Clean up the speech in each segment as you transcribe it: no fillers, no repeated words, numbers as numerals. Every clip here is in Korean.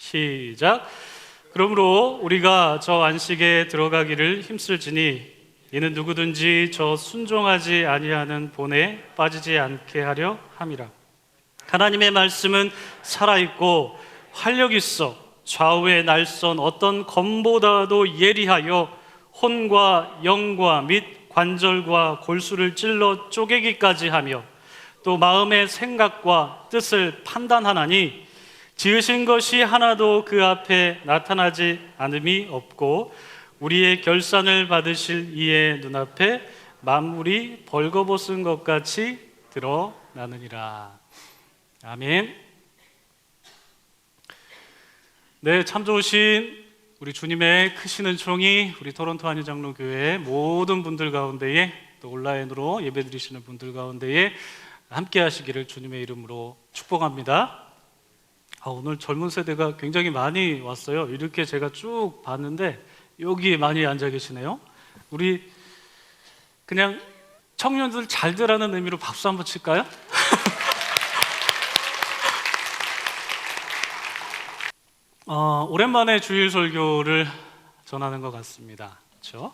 시작. 그러므로 우리가 저 안식에 들어가기를 힘쓸지니 이는 누구든지 저 순종하지 아니하는 본에 빠지지 않게 하려 함이라. 하나님의 말씀은 살아있고 활력 있어 좌우의 날선 어떤 검보다도 예리하여 혼과 영과 및 관절과 골수를 찔러 쪼개기까지 하며 또 마음의 생각과 뜻을 판단하나니 지으신 것이 하나도 그 앞에 나타나지 않음이 없고 우리의 결산을 받으실 이의 눈앞에 만물이 벌거벗은 것 같이 드러나느니라. 아멘. 네, 참 좋으신 우리 주님의 크시는 총이 우리 토론토 한인장로교회 모든 분들 가운데에 또 온라인으로 예배드리시는 분들 가운데에 함께 하시기를 주님의 이름으로 축복합니다. 오늘 젊은 세대가 굉장히 많이 왔어요. 이렇게 제가 쭉 봤는데 여기 많이 앉아 계시네요. 우리 그냥 청년들 잘되라는 의미로 박수 한번 칠까요? 오랜만에 주일 설교를 전하는 것 같습니다. 그렇죠?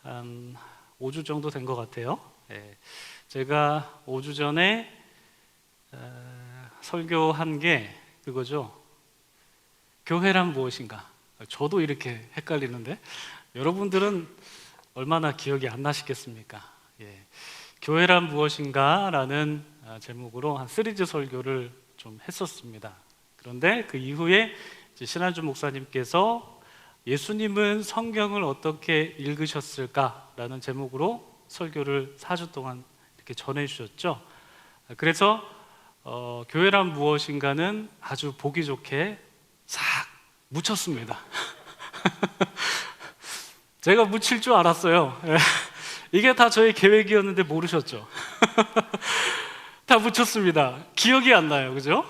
한 5주 정도 된 것 같아요. 제가 5주 전에 설교한 게 그거죠. 교회란 무엇인가? 저도 이렇게 헷갈리는데 여러분들은 얼마나 기억이 안 나시겠습니까? 교회란 무엇인가? 라는 제목으로 한 시리즈 설교를 좀 했었습니다. 그런데 그 이후에 신한주 목사님께서 예수님은 성경을 어떻게 읽으셨을까라는 제목으로 설교를 4주 동안 이렇게 전해주셨죠. 그래서 교회란 무엇인가는 아주 보기 좋게 싹 묻혔습니다. 제가 묻힐 줄 알았어요. 이게 다 저의 계획이었는데 모르셨죠? 다 묻혔습니다. 기억이 안 나요, 그죠?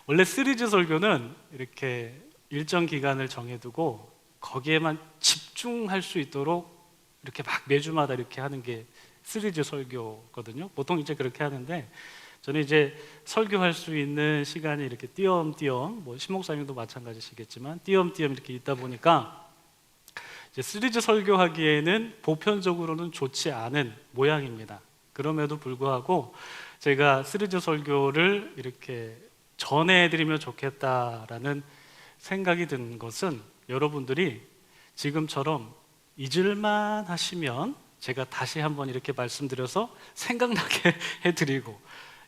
원래 시리즈 설교는 이렇게 일정 기간을 정해두고 거기에만 집중할 수 있도록 이렇게 막 매주마다 이렇게 하는 게 시리즈 설교거든요. 보통 이제 그렇게 하는데 저는 이제 설교할 수 있는 시간이 이렇게 띄엄띄엄, 뭐 신목사님도 마찬가지시겠지만 띄엄띄엄 이렇게 있다 보니까 이제 시리즈 설교하기에는 보편적으로는 좋지 않은 모양입니다. 그럼에도 불구하고 제가 시리즈 설교를 이렇게 전해드리면 좋겠다라는 생각이 든 것은 여러분들이 지금처럼 잊을만 하시면 제가 다시 한번 이렇게 말씀드려서 생각나게 해드리고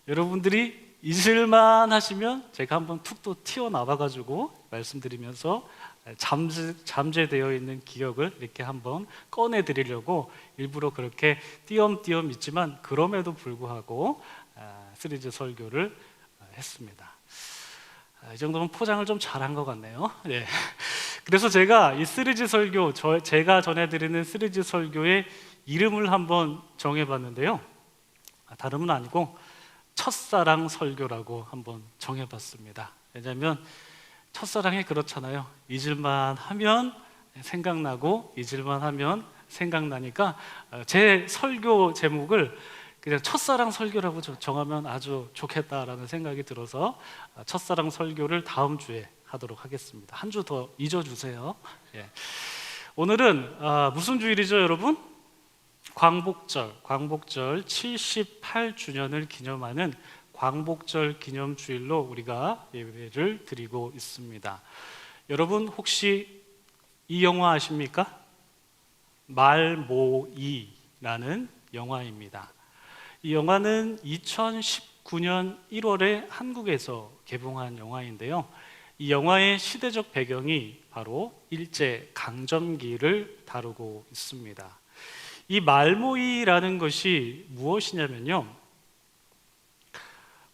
여러분들이 잊을만 하시면 제가 한번 툭 또 튀어나와가지고 말씀드리면서 잠재되어 있는 기억을 이렇게 한번 꺼내드리려고 일부러 그렇게 띄엄띄엄 있지만 그럼에도 불구하고 시리즈 설교를 했습니다. 이 정도면 포장을 좀 잘한 것 같네요. 그래서 제가 이 시리즈 설교, 제가 전해드리는 시리즈 설교의 이름을 한번 정해봤는데요. 다름은 아니고 첫사랑 설교라고 한번 정해봤습니다. 왜냐하면 첫사랑이 그렇잖아요. 잊을만 하면 생각나고 잊을만 하면 생각나니까 제 설교 제목을 그냥 첫사랑 설교라고 정하면 아주 좋겠다라는 생각이 들어서 첫사랑 설교를 다음 주에 하도록 하겠습니다. 한 주 더 잊어주세요. 오늘은 무슨 주일이죠, 여러분? 광복절 78주년을 기념하는 광복절 기념주일로 우리가 예배를 드리고 있습니다. 여러분 혹시 이 영화 아십니까? 말모이라는 영화입니다. 이 영화는 2019년 1월에 한국에서 개봉한 영화인데요. 이 영화의 시대적 배경이 바로 일제 강점기를 다루고 있습니다. 이 말모이라는 것이 무엇이냐면요,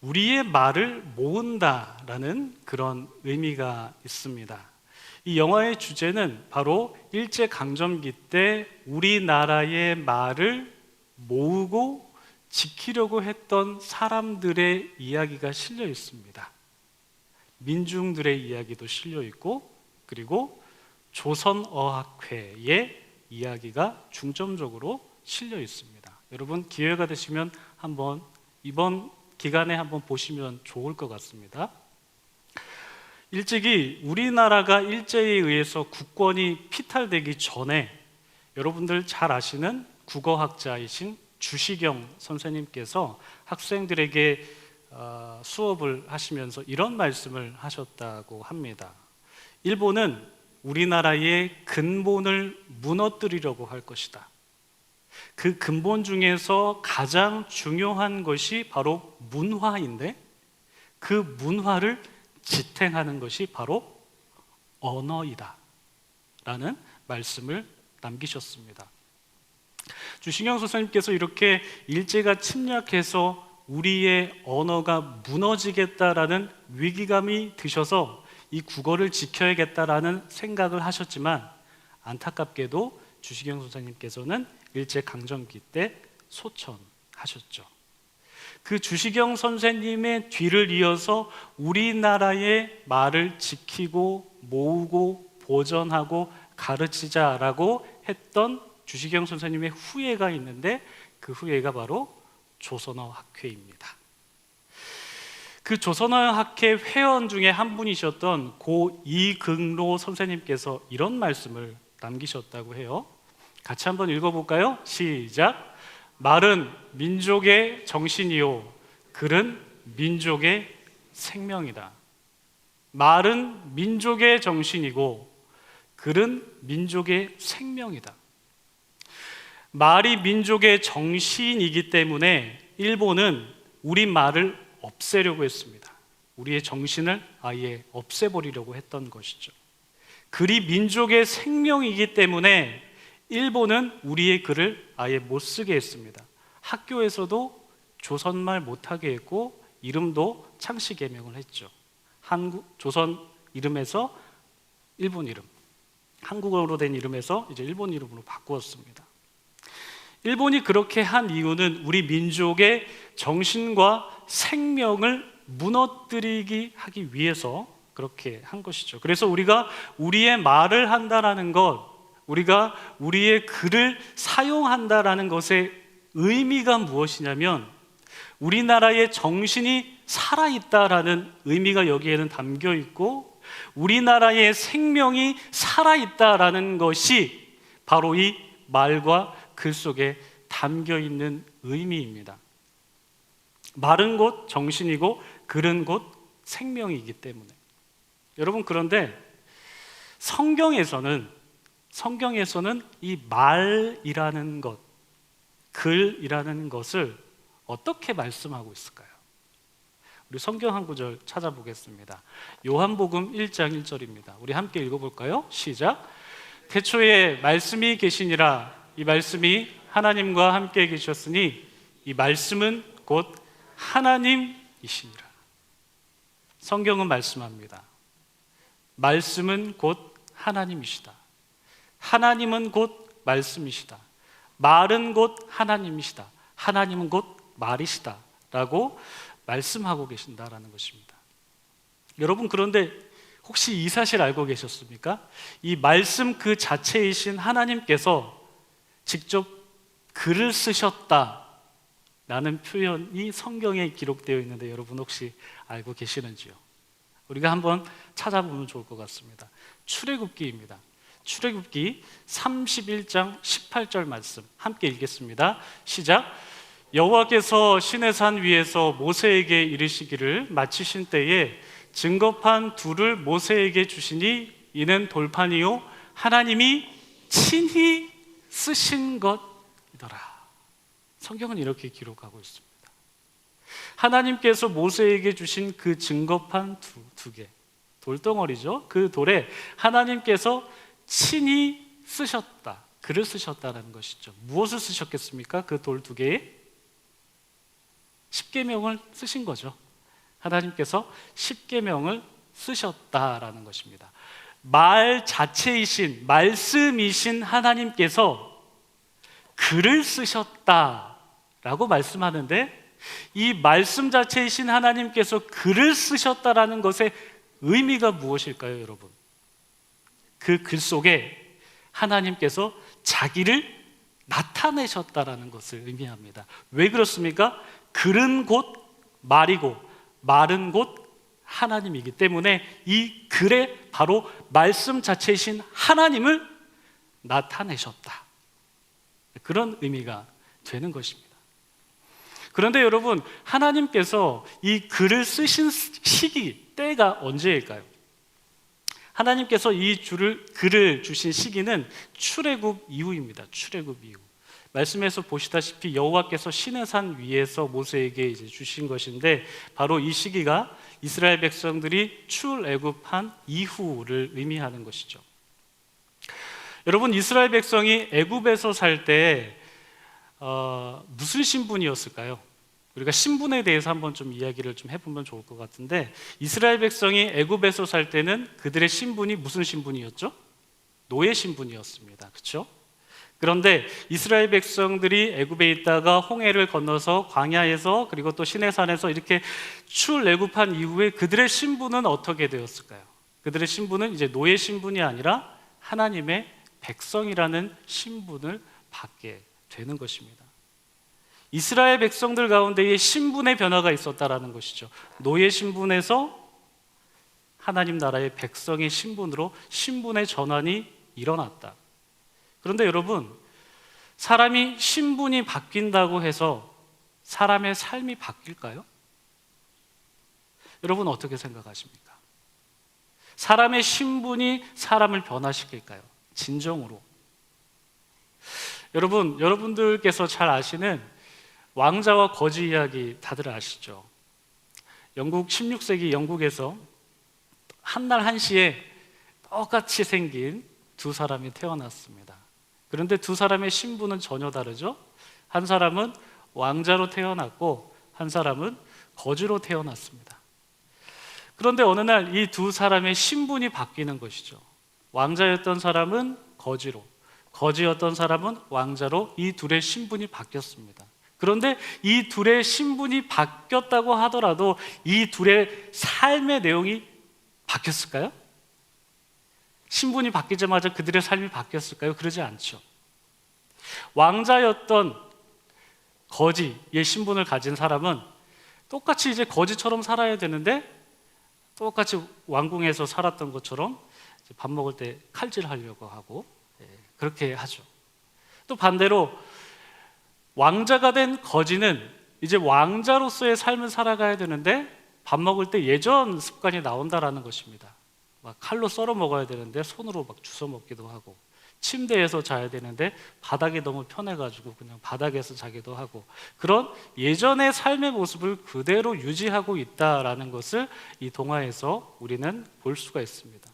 우리의 말을 모은다라는 그런 의미가 있습니다. 이 영화의 주제는 바로 일제 강점기 때 우리나라의 말을 모으고 지키려고 했던 사람들의 이야기가 실려 있습니다. 민중들의 이야기도 실려 있고 그리고 조선어학회의 이야기가 중점적으로 실려 있습니다. 여러분 기회가 되시면 한번 이번 기간에 한번 보시면 좋을 것 같습니다. 일찍이 우리나라가 일제에 의해서 국권이 피탈되기 전에 여러분들 잘 아시는 국어학자이신 주시경 선생님께서 학생들에게 수업을 하시면서 이런 말씀을 하셨다고 합니다. 일본은 우리나라의 근본을 무너뜨리려고 할 것이다. 그 근본 중에서 가장 중요한 것이 바로 문화인데 그 문화를 지탱하는 것이 바로 언어이다 라는 말씀을 남기셨습니다. 주시경 선생님께서 이렇게 일제가 침략해서 우리의 언어가 무너지겠다라는 위기감이 드셔서 이 국어를 지켜야겠다라는 생각을 하셨지만 안타깝게도 주시경 선생님께서는 일제강점기 때 소천하셨죠. 그 주시경 선생님의 뒤를 이어서 우리나라의 말을 지키고 모으고 보존하고 가르치자라고 했던 주시경 선생님의 후예가 있는데 그 후예가 바로 조선어 학회입니다. 그 조선어 학회 회원 중에 한 분이셨던 고 이긍로 선생님께서 이런 말씀을 남기셨다고 해요. 같이 한번 읽어볼까요? 시작. 말은 민족의 정신이요 글은 민족의 생명이다. 말은 민족의 정신이고 글은 민족의 생명이다. 말이 민족의 정신이기 때문에 일본은 우리 말을 없애려고 했습니다. 우리의 정신을 아예 없애버리려고 했던 것이죠. 글이 민족의 생명이기 때문에 일본은 우리의 글을 아예 못 쓰게 했습니다. 학교에서도 조선말 못하게 했고 이름도 창씨 개명을 했죠. 조선 이름에서 일본 이름, 한국어로 된 이름에서 이제 일본 이름으로 바꾸었습니다. 일본이 그렇게 한 이유는 우리 민족의 정신과 생명을 무너뜨리기 하기 위해서 그렇게 한 것이죠. 그래서 우리가 우리의 말을 한다라는 것, 우리가 우리의 글을 사용한다라는 것의 의미가 무엇이냐면 우리나라의 정신이 살아있다라는 의미가 여기에는 담겨 있고 우리나라의 생명이 살아있다라는 것이 바로 이 말과 글 속에 담겨 있는 의미입니다. 말은 곧 정신이고 글은 곧 생명이기 때문에. 여러분, 그런데 성경에서는 이 말이라는 것, 글이라는 것을 어떻게 말씀하고 있을까요? 우리 성경 한 구절 찾아보겠습니다. 요한복음 1장 1절입니다. 우리 함께 읽어볼까요? 시작. 태초에 말씀이 계시니라. 이 말씀이 하나님과 함께 계셨으니 이 말씀은 곧 하나님이시니라. 성경은 말씀합니다. 말씀은 곧 하나님이시다. 하나님은 곧 말씀이시다. 말은 곧 하나님이시다. 하나님은 곧 말이시다 라고 말씀하고 계신다라는 것입니다. 여러분, 그런데 혹시 이 사실 알고 계셨습니까? 이 말씀 그 자체이신 하나님께서 직접 글을 쓰셨다라는 표현이 성경에 기록되어 있는데 여러분 혹시 알고 계시는지요? 우리가 한번 찾아보면 좋을 것 같습니다. 출애굽기입니다. 출애굽기 31장 18절 말씀 함께 읽겠습니다. 시작. 여호와께서 시내산 위에서 모세에게 이르시기를 마치신 때에 증거판 둘을 모세에게 주시니 이는 돌판이요 하나님이 친히 쓰신 것이더라. 성경은 이렇게 기록하고 있습니다. 하나님께서 모세에게 주신 그 증거판 두 개, 돌덩어리죠. 그 돌에 하나님께서 친히 쓰셨다, 글을 쓰셨다는 것이죠. 무엇을 쓰셨겠습니까? 그 돌 두 개에 십계명을 쓰신 거죠. 하나님께서 십계명을 쓰셨다라는 것입니다. 말 자체이신, 말씀이신 하나님께서 글을 쓰셨다라고 말씀하는데 이 말씀 자체이신 하나님께서 글을 쓰셨다라는 것의 의미가 무엇일까요, 여러분? 그 글 속에 하나님께서 자기를 나타내셨다라는 것을 의미합니다. 왜 그렇습니까? 글은 곧 말이고 말은 곧 하나님이기 때문에 이 글에 바로 말씀 자체이신 하나님을 나타내셨다. 그런 의미가 되는 것입니다. 그런데 여러분, 하나님께서 이 글을 쓰신 시기, 때가 언제일까요? 하나님께서 이 글을 주신 시기는 출애굽 이후입니다. 출애굽 이후. 말씀에서 보시다시피 여호와께서 시내산 위에서 모세에게 이제 주신 것인데, 바로 이 시기가 이스라엘 백성들이 출애굽한 이후를 의미하는 것이죠. 여러분, 이스라엘 백성이 애굽에서 살 때 무슨 신분이었을까요? 우리가 신분에 대해서 한번 좀 이야기를 좀 해보면 좋을 것 같은데, 이스라엘 백성이 애굽에서 살 때는 그들의 신분이 무슨 신분이었죠? 노예 신분이었습니다. 그렇죠? 그런데 이스라엘 백성들이 애굽에 있다가 홍해를 건너서 광야에서 그리고 또 시내산에서 이렇게 출애굽한 이후에 그들의 신분은 어떻게 되었을까요? 그들의 신분은 이제 노예 신분이 아니라 하나님의 백성이라는 신분을 받게 되는 것입니다. 이스라엘 백성들 가운데에 신분의 변화가 있었다라는 것이죠. 노예 신분에서 하나님 나라의 백성의 신분으로 신분의 전환이 일어났다. 그런데 여러분, 사람이 신분이 바뀐다고 해서 사람의 삶이 바뀔까요? 여러분 어떻게 생각하십니까? 사람의 신분이 사람을 변화시킬까요? 진정으로. 여러분들께서 잘 아시는 왕자와 거지 이야기 다들 아시죠? 16세기 영국에서 한날 한시에 똑같이 생긴 두 사람이 태어났습니다. 그런데 두 사람의 신분은 전혀 다르죠? 한 사람은 왕자로 태어났고 한 사람은 거지로 태어났습니다. 그런데 어느 날 이 두 사람의 신분이 바뀌는 것이죠. 왕자였던 사람은 거지로, 거지였던 사람은 왕자로, 이 둘의 신분이 바뀌었습니다. 그런데 이 둘의 신분이 바뀌었다고 하더라도 이 둘의 삶의 내용이 바뀌었을까요? 신분이 바뀌자마자 그들의 삶이 바뀌었을까요? 그러지 않죠. 왕자였던 거지의 신분을 가진 사람은 똑같이 이제 거지처럼 살아야 되는데, 똑같이 왕궁에서 살았던 것처럼 밥 먹을 때 칼질하려고 하고 그렇게 하죠. 또 반대로 왕자가 된 거지는 이제 왕자로서의 삶을 살아가야 되는데 밥 먹을 때 예전 습관이 나온다라는 것입니다. 막 칼로 썰어 먹어야 되는데 손으로 막 주워 먹기도 하고, 침대에서 자야 되는데 바닥이 너무 편해가지고 그냥 바닥에서 자기도 하고, 그런 예전의 삶의 모습을 그대로 유지하고 있다라는 것을 이 동화에서 우리는 볼 수가 있습니다.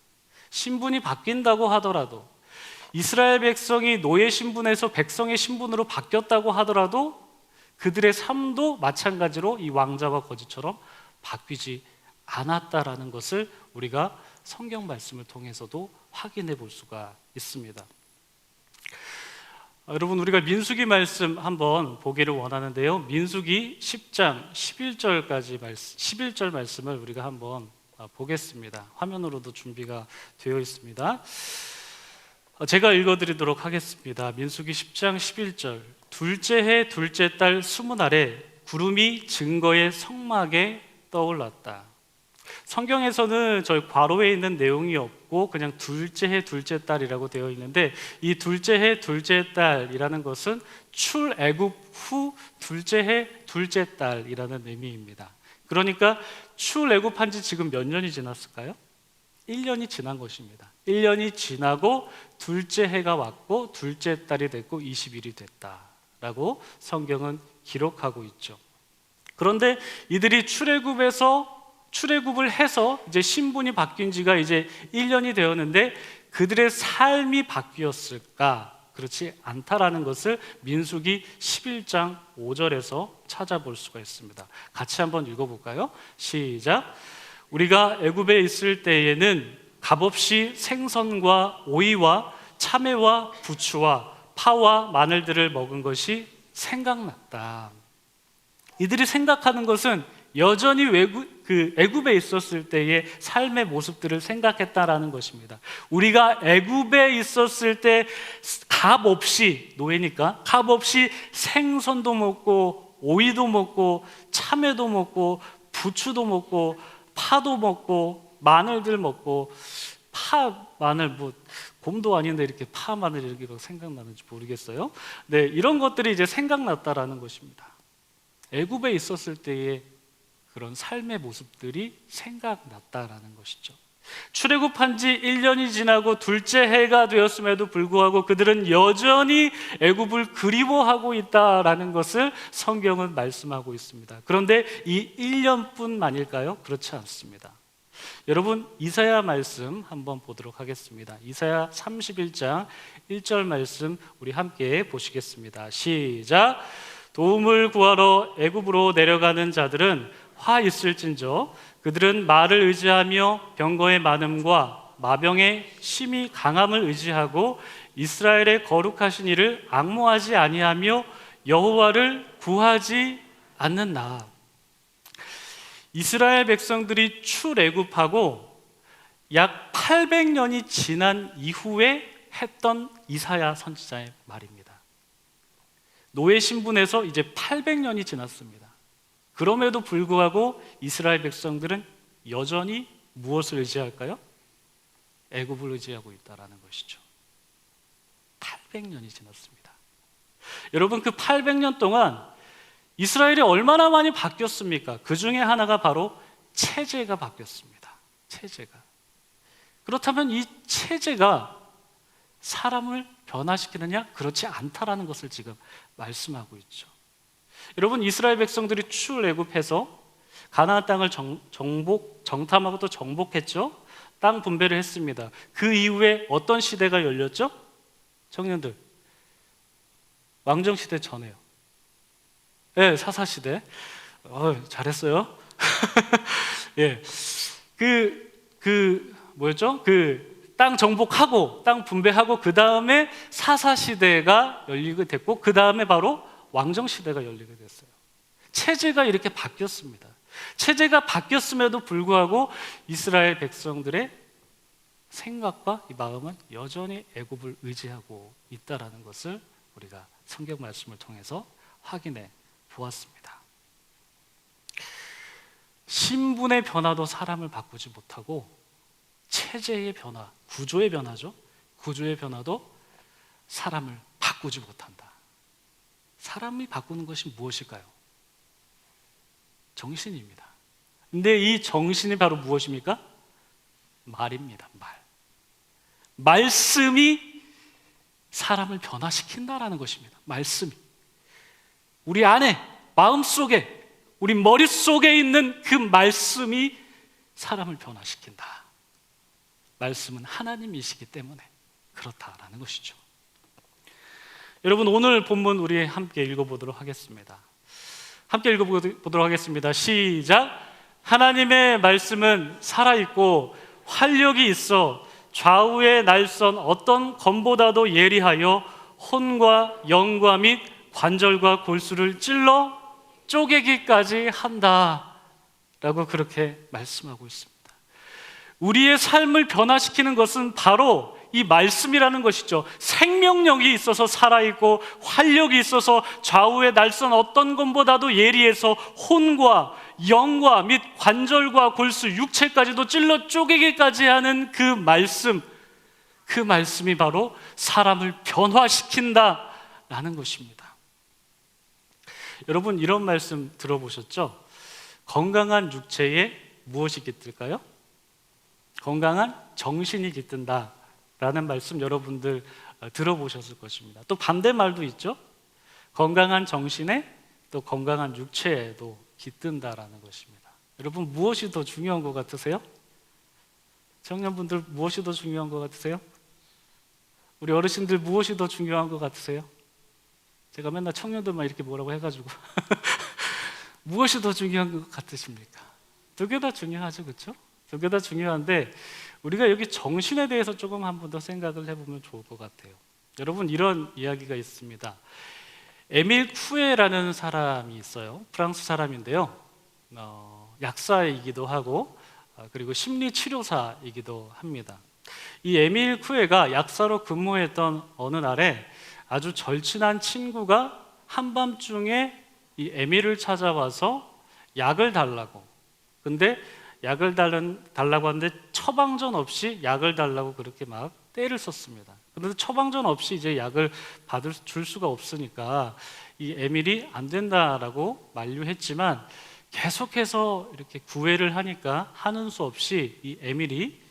신분이 바뀐다고 하더라도, 이스라엘 백성이 노예 신분에서 백성의 신분으로 바뀌었다고 하더라도 그들의 삶도 마찬가지로 이 왕자와 거지처럼 바뀌지 않았다라는 것을 우리가 성경 말씀을 통해서도 확인해 볼 수가 있습니다. 여러분, 우리가 민수기 말씀 한번 보기를 원하는데요. 민수기 10장 11절 말씀을 우리가 한번 보겠습니다. 화면으로도 준비가 되어 있습니다. 제가 읽어드리도록 하겠습니다. 민수기 10장 11절. 둘째 해 둘째 달 20날에 구름이 증거의 성막에 떠올랐다. 성경에서는 저희 괄호에 있는 내용이 없고 그냥 둘째 해 둘째 달이라고 되어 있는데, 이 둘째 해 둘째 달이라는 것은 출애굽 후 둘째 해 둘째 달이라는 의미입니다. 그러니까 출애굽한 지 지금 몇 년이 지났을까요? 1년이 지난 것입니다. 1년이 지나고 둘째 해가 왔고 둘째 달이 됐고 20일이 됐다라고 성경은 기록하고 있죠. 그런데 이들이 출애굽을 해서 이제 신분이 바뀐 지가 이제 1년이 되었는데 그들의 삶이 바뀌었을까? 그렇지 않다라는 것을 민수기 11장 5절에서 찾아볼 수가 있습니다. 같이 한번 읽어볼까요? 시작. 우리가 애굽에 있을 때에는 값없이 생선과 오이와 참외와 부추와 파와 마늘들을 먹은 것이 생각났다. 이들이 생각하는 것은 여전히 애굽에 있었을 때의 삶의 모습들을 생각했다라는 것입니다. 우리가 애굽에 있었을 때 값없이, 노예니까 값없이 생선도 먹고 오이도 먹고 참외도 먹고 부추도 먹고 파도 먹고 마늘들 먹고 파, 마늘 뭐 곰도 아닌데 이렇게 파, 마늘 이렇게 생각나는지 모르겠어요. 네, 이런 것들이 이제 생각났다라는 것입니다. 애굽에 있었을 때의 그런 삶의 모습들이 생각났다라는 것이죠. 출애굽한 지 1년이 지나고 둘째 해가 되었음에도 불구하고 그들은 여전히 애굽을 그리워하고 있다라는 것을 성경은 말씀하고 있습니다. 그런데 이 1년뿐만일까요? 그렇지 않습니다. 여러분, 이사야 말씀 한번 보도록 하겠습니다. 이사야 31장 1절 말씀 우리 함께 보시겠습니다. 시작. 도움을 구하러 애굽으로 내려가는 자들은 화 있을진저 그들은 말을 의지하며 병거의 많음과 마병의 심히 강함을 의지하고 이스라엘의 거룩하신 이를 앙모하지 아니하며 여호와를 구하지 않는다. 이스라엘 백성들이 출애굽하고 약 800년이 지난 이후에 했던 이사야 선지자의 말입니다. 노예 신분에서 이제 800년이 지났습니다. 그럼에도 불구하고 이스라엘 백성들은 여전히 무엇을 의지할까요? 애굽을 의지하고 있다는 것이죠. 800년이 지났습니다. 여러분, 그 800년 동안 이스라엘이 얼마나 많이 바뀌었습니까? 그 중에 하나가 바로 체제가 바뀌었습니다. 체제가. 그렇다면 이 체제가 사람을 변화시키느냐? 그렇지 않다라는 것을 지금 말씀하고 있죠. 여러분, 이스라엘 백성들이 출애굽해서 가나안 땅을 정탐하고 또 정복했죠. 땅 분배를 했습니다. 그 이후에 어떤 시대가 열렸죠? 청년들, 왕정시대 전에요. 네, 사사시대. 잘했어요. 예, 뭐였죠? 땅 정복하고 땅 분배하고 그 다음에 사사시대가 열리게 됐고 그 다음에 바로 왕정시대가 열리게 됐어요. 체제가 이렇게 바뀌었습니다. 체제가 바뀌었음에도 불구하고 이스라엘 백성들의 생각과 이 마음은 여전히 애굽을 의지하고 있다는 것을 우리가 성경 말씀을 통해서 확인해 보았습니다. 신분의 변화도 사람을 바꾸지 못하고 체제의 변화, 구조의 변화죠. 구조의 변화도 사람을 바꾸지 못한다. 사람이 바꾸는 것이 무엇일까요? 정신입니다. 근데 이 정신이 바로 무엇입니까? 말입니다. 말씀이 사람을 변화시킨다라는 것입니다. 말씀이 우리 안에, 마음속에, 우리 머릿속에 있는 그 말씀이 사람을 변화시킨다. 말씀은 하나님이시기 때문에 그렇다라는 것이죠. 여러분, 오늘 본문 우리 함께 읽어보도록 하겠습니다. 함께 읽어보도록 하겠습니다. 시작. 하나님의 말씀은 살아있고 활력이 있어 좌우의 날선 어떤 검보다도 예리하여 혼과 영과 및 관절과 골수를 찔러 쪼개기까지 한다 라고 그렇게 말씀하고 있습니다. 우리의 삶을 변화시키는 것은 바로 이 말씀이라는 것이죠. 생명력이 있어서 살아있고 활력이 있어서 좌우의 날선 어떤 것보다도 예리해서 혼과 영과 및 관절과 골수 육체까지도 찔러 쪼개기까지 하는 그 말씀, 그 말씀이 바로 사람을 변화시킨다라는 것입니다. 여러분, 이런 말씀 들어보셨죠? 건강한 육체에 무엇이 깃들까요? 건강한 정신이 깃든다 라는 말씀 여러분들 들어보셨을 것입니다. 또 반대말도 있죠. 건강한 정신에 또 건강한 육체에도 깃든다라는 것입니다. 여러분, 무엇이 더 중요한 것 같으세요? 청년분들, 무엇이 더 중요한 것 같으세요? 우리 어르신들, 무엇이 더 중요한 것 같으세요? 제가 맨날 청년들만 이렇게 뭐라고 해가지고 무엇이 더 중요한 것 같으십니까? 두 개 다 중요하죠, 그렇죠? 두 개 다 중요한데 우리가 여기 정신에 대해서 조금 한 번 더 생각을 해보면 좋을 것 같아요. 여러분, 이런 이야기가 있습니다. 에밀 쿠에라는 사람이 있어요. 프랑스 사람인데요. 약사이기도 하고 그리고 심리치료사이기도 합니다. 이 에밀 쿠에가 약사로 근무했던 어느 날에 아주 절친한 친구가 한밤중에 이 에밀을 찾아와서 약을 달라고. 근데 약을 달라고 하는데 처방전 없이 약을 달라고 그렇게 막 떼를 썼습니다. 그런데 처방전 없이 이제 약을 줄 수가 없으니까 이 에밀이 안 된다라고 만류했지만 계속해서 이렇게 구애를 하니까 하는 수 없이 이 에밀이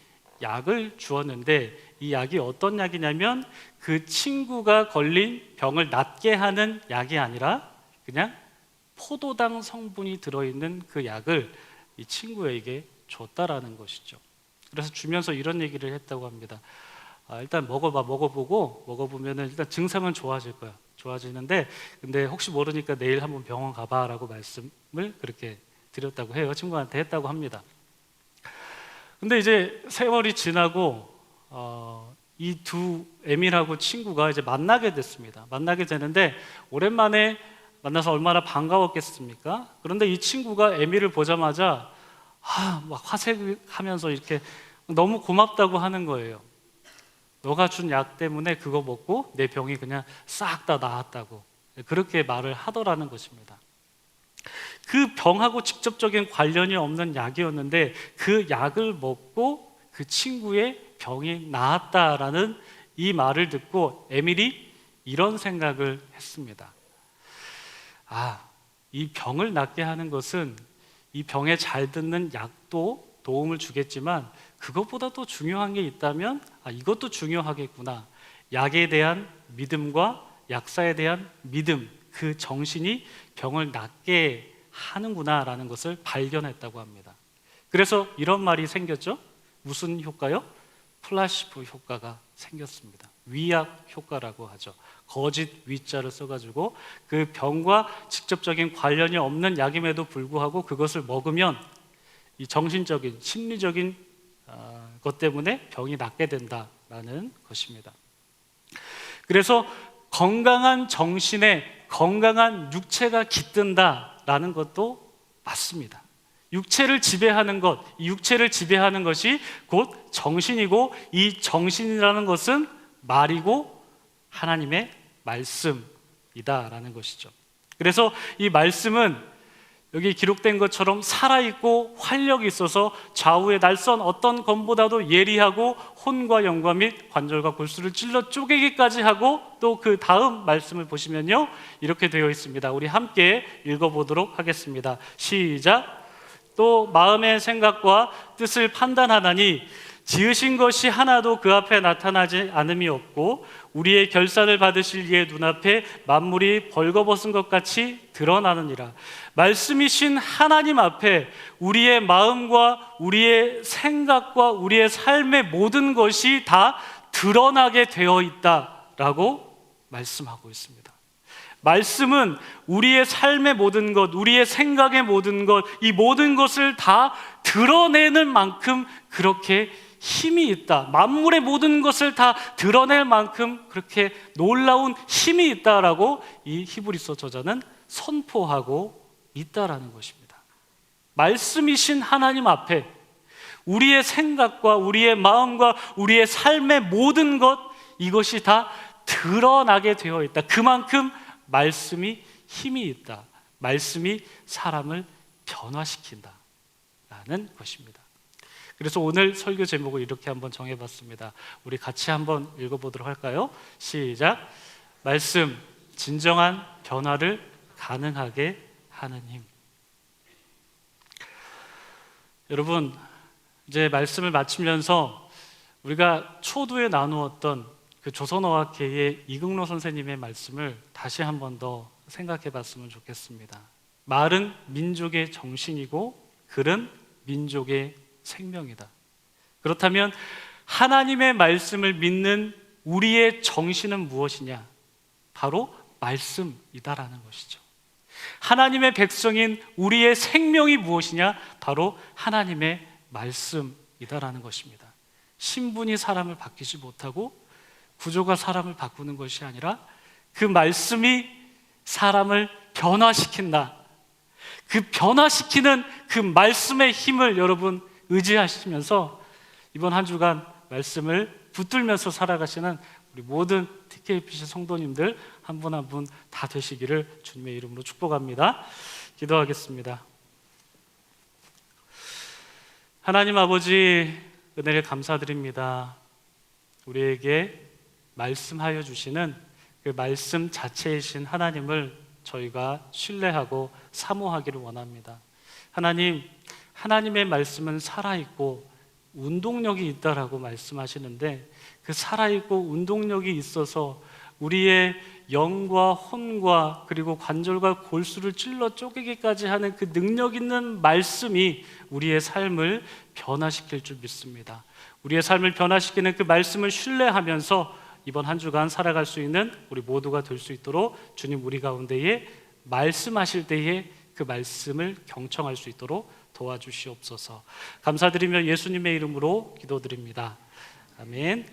약을 주었는데 이 약이 어떤 약이냐면 그 친구가 걸린 병을 낫게 하는 약이 아니라 그냥 포도당 성분이 들어있는 그 약을 이 친구에게 줬다라는 것이죠. 그래서 주면서 이런 얘기를 했다고 합니다. 일단 먹어보면은 일단 증상은 좋아질 거야. 좋아지는데 근데 혹시 모르니까 내일 한번 병원 가봐라고 말씀을 그렇게 드렸다고 해요. 친구한테 했다고 합니다. 근데 이제 세월이 지나고 이 두 에밀하고 친구가 이제 만나게 됐습니다. 만나게 되는데 오랜만에 만나서 얼마나 반가웠겠습니까? 그런데 이 친구가 에밀을 보자마자 막 화색하면서 이렇게 너무 고맙다고 하는 거예요. 너가 준 약 때문에 그거 먹고 내 병이 그냥 싹 다 나았다고 그렇게 말을 하더라는 것입니다. 그 병하고 직접적인 관련이 없는 약이었는데 그 약을 먹고 그 친구의 병이 나았다라는 이 말을 듣고 에밀이 이런 생각을 했습니다. 이 병을 낫게 하는 것은 이 병에 잘 듣는 약도 도움을 주겠지만 그것보다 더 중요한 게 있다면 이것도 중요하겠구나. 약에 대한 믿음과 약사에 대한 믿음, 그 정신이 병을 낫게 하는구나라는 것을 발견했다고 합니다. 그래서 이런 말이 생겼죠. 무슨 효과요? 플라시보 효과가 생겼습니다. 위약 효과라고 하죠. 거짓 위자를 써가지고 그 병과 직접적인 관련이 없는 약임에도 불구하고 그것을 먹으면 이 정신적인, 심리적인 것 때문에 병이 낫게 된다라는 것입니다. 그래서 건강한 정신에 건강한 육체가 깃든다라는 것도 맞습니다. 육체를 지배하는 것, 이 육체를 지배하는 것이 곧 정신이고 이 정신이라는 것은 말이고 하나님의 말씀이다라는 것이죠. 그래서 이 말씀은 여기 기록된 것처럼 살아있고 활력이 있어서 좌우의 날선 어떤 검보다도 예리하고 혼과 영과 및 관절과 골수를 찔러 쪼개기까지 하고 또 그 다음 말씀을 보시면요 이렇게 되어 있습니다. 우리 함께 읽어보도록 하겠습니다. 시작. 또 마음의 생각과 뜻을 판단하나니 지으신 것이 하나도 그 앞에 나타나지 않음이 없고 우리의 결산을 받으실 이의 눈앞에 만물이 벌거벗은 것 같이 드러나느니라. 말씀이신 하나님 앞에 우리의 마음과 우리의 생각과 우리의 삶의 모든 것이 다 드러나게 되어 있다라고 말씀하고 있습니다. 말씀은 우리의 삶의 모든 것, 우리의 생각의 모든 것, 이 모든 것을 다 드러내는 만큼 그렇게 힘이 있다. 만물의 모든 것을 다 드러낼 만큼 그렇게 놀라운 힘이 있다라고 이 히브리서 저자는 선포하고 있다라는 것입니다. 말씀이신 하나님 앞에 우리의 생각과 우리의 마음과 우리의 삶의 모든 것, 이것이 다 드러나게 되어 있다. 그만큼 말씀이 힘이 있다. 말씀이 사람을 변화시킨다라는 것입니다. 그래서 오늘 설교 제목을 이렇게 한번 정해봤습니다. 우리 같이 한번 읽어보도록 할까요? 시작. 말씀, 진정한 변화를 가능하게 하는 힘. 여러분, 이제 말씀을 마치면서 우리가 초두에 나누었던 그 조선어학회의 이긍로 선생님의 말씀을 다시 한 번 더 생각해 봤으면 좋겠습니다. 말은 민족의 정신이고 글은 민족의 생명이다. 그렇다면 하나님의 말씀을 믿는 우리의 정신은 무엇이냐? 바로 말씀이다라는 것이죠. 하나님의 백성인 우리의 생명이 무엇이냐? 바로 하나님의 말씀이다라는 것입니다. 신분이 사람을 바뀌지 못하고 구조가 사람을 바꾸는 것이 아니라 그 말씀이 사람을 변화시킨다. 그 변화시키는 그 말씀의 힘을 여러분 의지하시면서 이번 한 주간 말씀을 붙들면서 살아가시는 우리 모든 TKPC 성도님들 한 분 한 분 다 되시기를 주님의 이름으로 축복합니다. 기도하겠습니다. 하나님 아버지, 은혜를 감사드립니다. 우리에게 말씀하여 주시는 그 말씀 자체이신 하나님을 저희가 신뢰하고 사모하기를 원합니다. 하나님, 하나님의 말씀은 살아있고 운동력이 있다라고 말씀하시는데, 그 살아있고 운동력이 있어서 우리의 영과 혼과 그리고 관절과 골수를 찔러 쪼개기까지 하는 그 능력 있는 말씀이 우리의 삶을 변화시킬 줄 믿습니다. 우리의 삶을 변화시키는 그 말씀을 신뢰하면서 이번 한 주간 살아갈 수 있는 우리 모두가 될 수 있도록 주님 우리 가운데에 말씀하실 때에 그 말씀을 경청할 수 있도록 도와주시옵소서. 감사드리며 예수님의 이름으로 기도드립니다. 아멘.